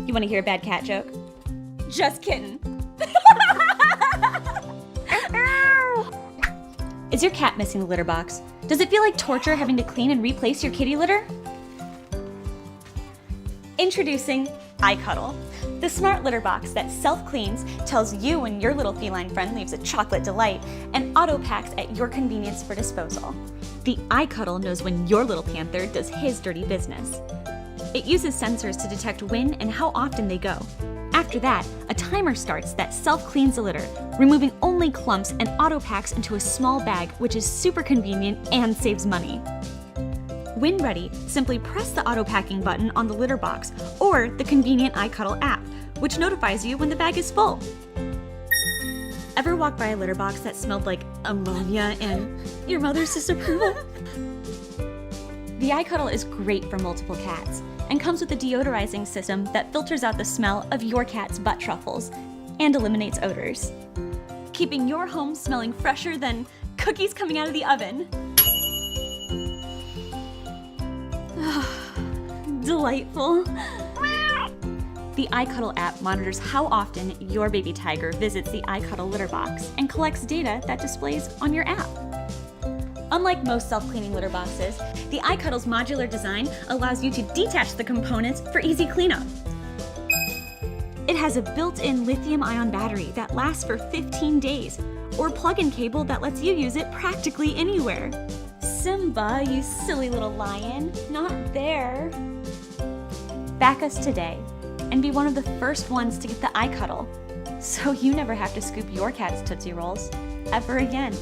You want to hear a bad cat joke? Just kidding. Is your cat missing the litter box? Does it feel like torture having to clean and replace your kitty litter? Introducing iCuddle, the smart litter box that self-cleans, tells you when your little feline friend leaves a chocolate delight, and auto-packs at your convenience for disposal. The iCuddle knows when your little panther does his dirty business. It uses sensors to detect when and how often they go. After that, a timer starts that self-cleans the litter, removing only clumps and auto-packs into a small bag, which is super convenient and saves money. When ready, simply press the auto-packing button on the litter box or the convenient iCuddle app, which notifies you when the bag is full. Ever walk by a litter box that smelled like ammonia and your mother's disapproval? The iCuddle is great for multiple cats and comes with a deodorizing system that filters out the smell of your cat's butt truffles and eliminates odors, keeping your home smelling fresher than cookies coming out of the oven. Delightful. The iCuddle app monitors how often your baby tiger visits the iCuddle litter box and collects data that displays on your app. Unlike most self-cleaning litter boxes, the iCuddle's modular design allows you to detach the components for easy cleanup. It has a built-in lithium-ion battery that lasts for 15 days, or plug-in cable that lets you use it practically anywhere. Simba, you silly little lion, not there. Back us today and be one of the first ones to get the iCuddle, so you never have to scoop your cat's Tootsie Rolls ever again.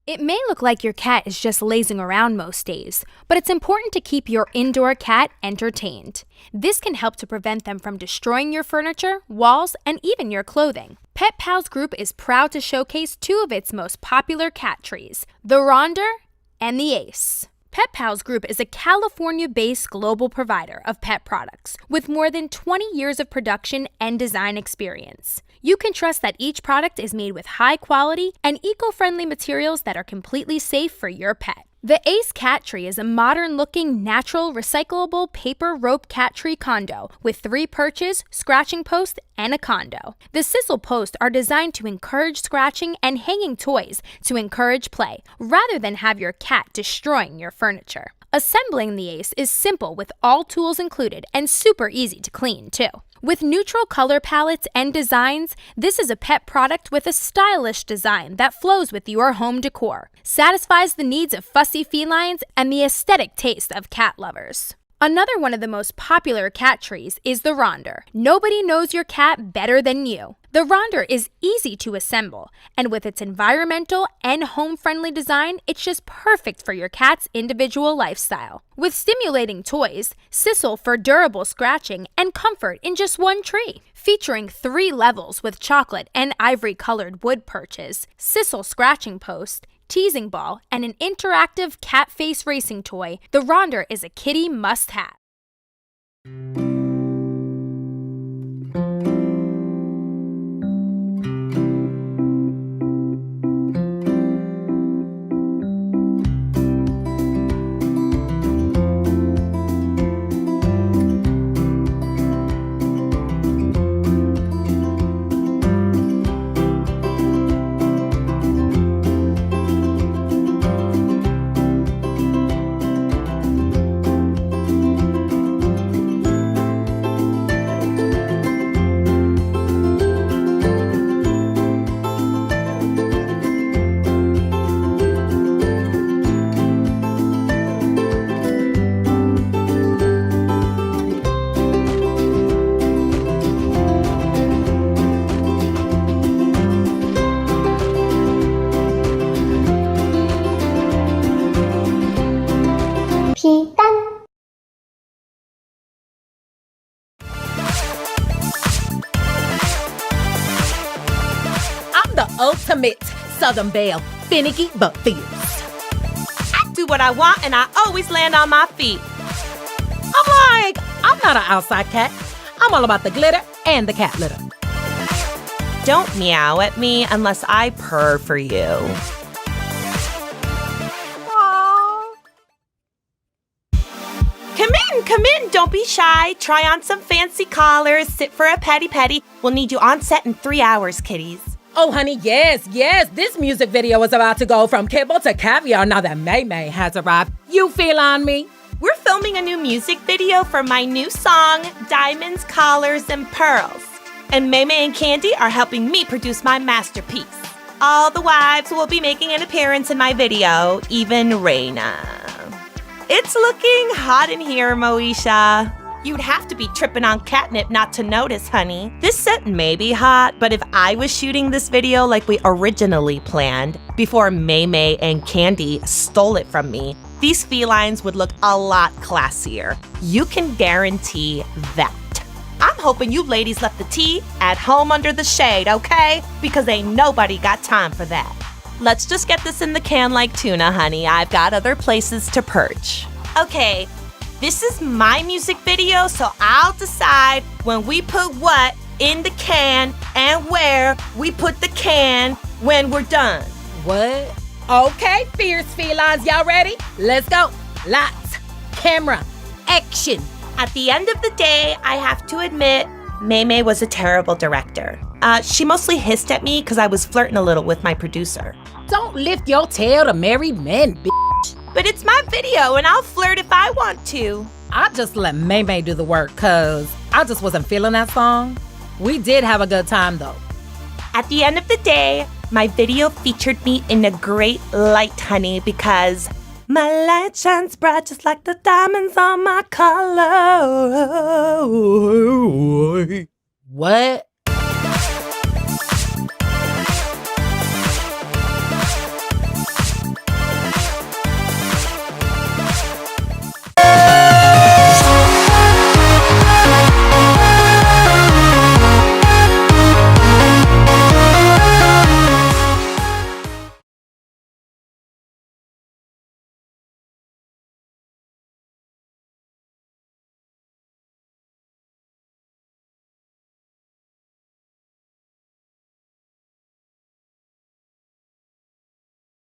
It may look like your cat is just lazing around most days, but it's important to keep your indoor cat entertained. This can help to prevent them from destroying your furniture, walls, and even your clothing. Petpals Group is proud to showcase two of its most popular cat trees, the Ronder and the Ace. Petpals Group is a California-based global provider of pet products with more than 20 years of production and design experience. You can trust that each product is made with high quality and eco-friendly materials that are completely safe for your pet. The Ace Cat Tree is a modern-looking, natural, recyclable paper rope cat tree condo with 3 perches, scratching posts, and a condo. The sisal posts are designed to encourage scratching and hanging toys to encourage play, rather than have your cat destroying your furniture. Assembling the Ace is simple with all tools included and super easy to clean, too. With neutral color palettes and designs, this is a pet product with a stylish design that flows with your home decor, satisfies the needs of fussy felines, and the aesthetic taste of cat lovers. Another one of the most popular cat trees is the Ronder. Nobody knows your cat better than you. The Ronder is easy to assemble, and with its environmental and home-friendly design, it's just perfect for your cat's individual lifestyle. With stimulating toys, sisal for durable scratching, and comfort in just one tree. Featuring 3 levels with chocolate and ivory-colored wood perches, sisal scratching post, teasing ball, and an interactive cat face racing toy, the Ronder is a kitty must-have. Pidan. I'm the ultimate Southern Belle, finicky but fierce. I do what I want and I always land on my feet. I'm not an outside cat. I'm all about the glitter and the cat litter. Don't meow at me unless I purr for you. Come in, don't be shy. Try on some fancy collars, sit for a petty. We'll need you on set in 3 hours, kitties. Oh, honey, yes. This music video is about to go from kibble to caviar now that May has arrived. You feel on me? We're filming a new music video for my new song, Diamonds, Collars, and Pearls. And May and Candy are helping me produce my masterpiece. All the wives will be making an appearance in my video, even Raina. It's looking hot in here, Moesha. You'd have to be tripping on catnip not to notice, honey. This set may be hot, but if I was shooting this video like we originally planned, before May and Candy stole it from me, these felines would look a lot classier. You can guarantee that. I'm hoping you ladies left the tea at home under the shade, okay? Because ain't nobody got time for that. Let's just get this in the can like tuna, honey. I've got other places to perch. Okay, this is my music video, so I'll decide when we put what in the can and where we put the can when we're done. What? Okay, fierce felines, y'all ready? Let's go. Lights, camera, action. At the end of the day, I have to admit, May was a terrible director. She mostly hissed at me because I was flirting a little with my producer. Don't lift your tail to married men, bitch. But it's my video and I'll flirt if I want to. I just let May do the work because I just wasn't feeling that song. We did have a good time though. At the end of the day, my video featured me in a great light, honey, because my light shines bright just like the diamonds on my collar. What?